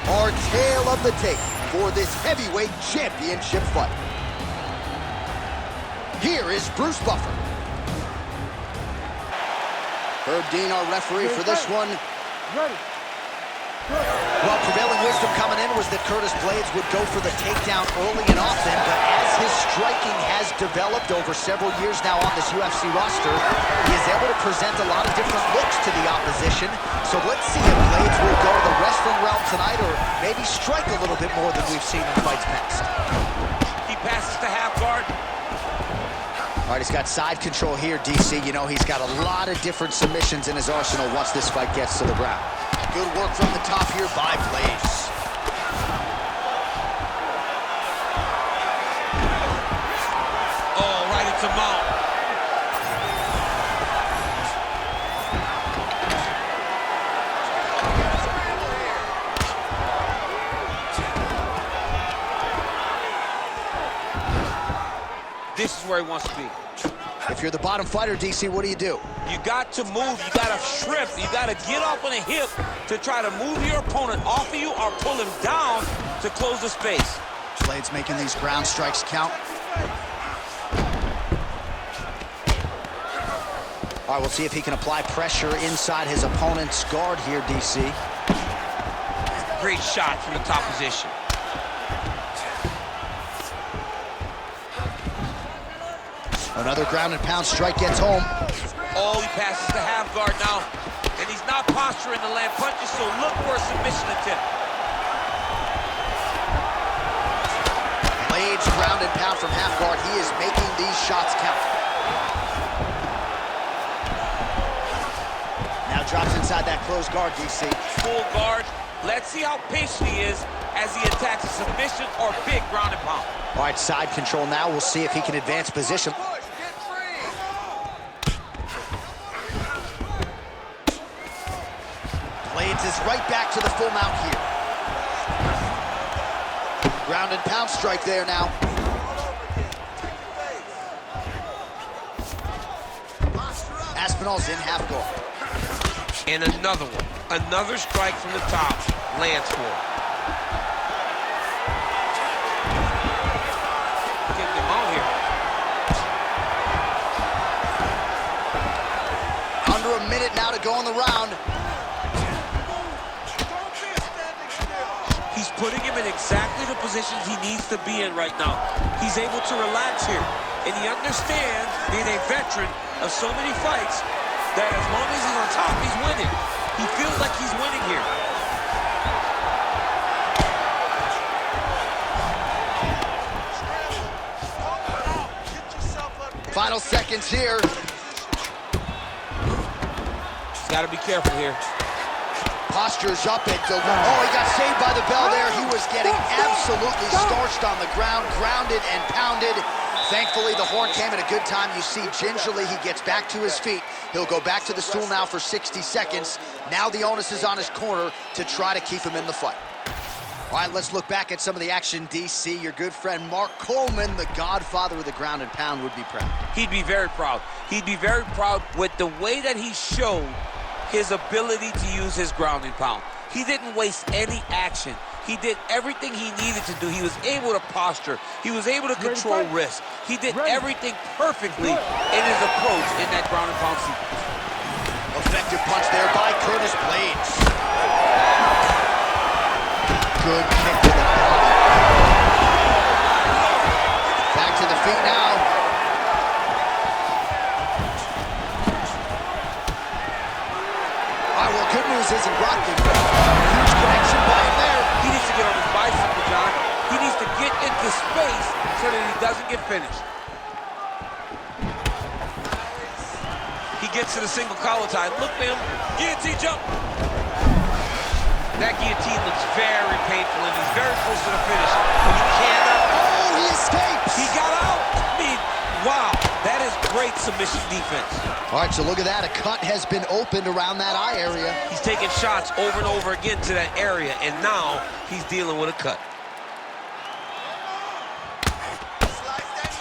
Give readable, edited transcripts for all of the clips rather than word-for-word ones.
Our tale of the tape for this heavyweight championship fight. Here is Bruce Buffer. Herb Dean, our referee for this one. Ready. Well, prevailing wisdom coming in was that Curtis Blaydes would go for the takedown early and often, but as his striking has developed over several years now on this UFC roster, he is able to present a lot of different looks to the opposition. So let's see if Blaydes will go to the wrestling realm tonight or maybe strike a little bit more than we've seen in fights past. He passes to half guard. All right, he's got side control here, DC. You know, he's got a lot of different submissions in his arsenal once this fight gets to the ground. Good work from the top here by Blaydes. Oh, right into mount. This is where he wants to be. If you're the bottom fighter, DC, what do? You got to move, you got to shrimp, you got to get off on a hip to try to move your opponent off of you or pull him down to close the space. Blaydes making these ground strikes count. All right, we'll see if he can apply pressure inside his opponent's guard here, DC. Great shot from the top position. Another ground and pound strike gets home. Oh, he passes to half guard now. And he's not posturing to land punches, so look for a submission attempt. Blaydes ground and pound from half guard. He is making these shots count. Now drops inside that closed guard, DC. Full guard. Let's see how patient he is as he attacks a submission or big ground and pound. All right, side control now. We'll see if he can advance position. Blaydes is right back to the full mount here. Ground and pound strike there now. Aspinall's in half guard. And another one. Another strike from the top. Lands for him. Getting him out here. Under a minute now to go in the round. He's putting him in exactly the positions he needs to be in right now. He's able to relax here. And he understands, being a veteran of so many fights, that as long as he's on top, he's winning. He feels like he's winning here. Final seconds here. He's got to be careful here. Posture's up and oh, he got saved by the bell there. He was getting absolutely starched on the ground, grounded and pounded. Thankfully, the horn came at a good time. You see, gingerly, he gets back to his feet. He'll go back to the stool now for 60 seconds. Now the onus is on his corner to try to keep him in the fight. All right, let's look back at some of the action, DC. Your good friend Mark Coleman, the godfather of the ground and pound, would be proud. He'd be very proud. He'd be very proud with the way that he showed his ability to use his ground and pound. He didn't waste any action. He did everything he needed to do. He was able to posture. He was able to control risk. He did everything perfectly in his approach in that ground and pound sequence. Effective punch there by Curtis Blaydes. Good kick to the body. Back to the feet now. All right, well, good news is he blocked him. Huge connection by him there. He needs to get on his bicycle, John. He needs to get into space so that he doesn't get finished. He gets to the single collar tie. Look at him. Guillotine jump. That guillotine looks very painful, and he's very close to the finish. But he cannot. Oh, he escapes. He got out. I mean, wow. That is great submission defense. All right, so look at that. A cut has been opened around that eye area. He's taking shots over and over again to that area, and now he's dealing with a cut.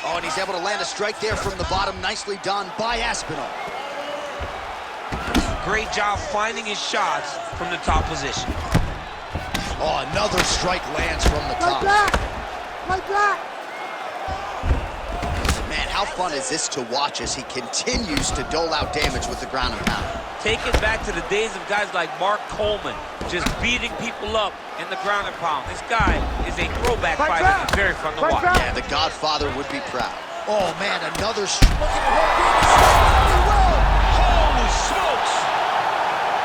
Oh, and he's able to land a strike there from the bottom. Nicely done by Aspinall. Great job finding his shots from the top position. Oh, another strike lands from the top. Like that. Man, how fun is this to watch as he continues to dole out damage with the ground and pound? Take it back to the days of guys like Mark Coleman, just beating people up in the ground and pound. This guy is a throwback fighter. It's very fun to watch. Yeah, the Godfather would be proud. Oh, man, another Holy smokes!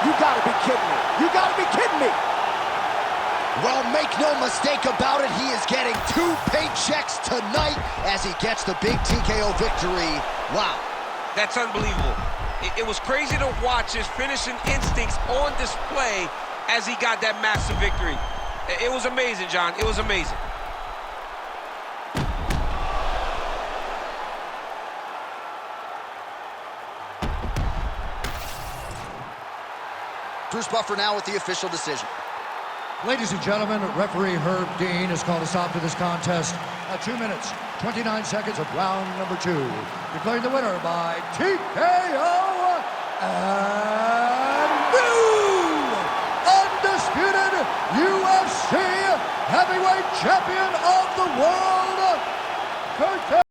You gotta be kidding me. You gotta be kidding me. Well, make no mistake about it, he is getting 2 paychecks tonight as he gets the big TKO victory. Wow. That's unbelievable. It was crazy to watch his finishing instincts on display as he got that massive victory. It was amazing, John. It was amazing. Bruce Buffer now with the official decision. Ladies and gentlemen, referee Herb Dean has called a stop to this contest at 2 minutes, 29 seconds of round number 2. Declaring the winner by TKO and new undisputed UFC heavyweight champion of the world, Curtis.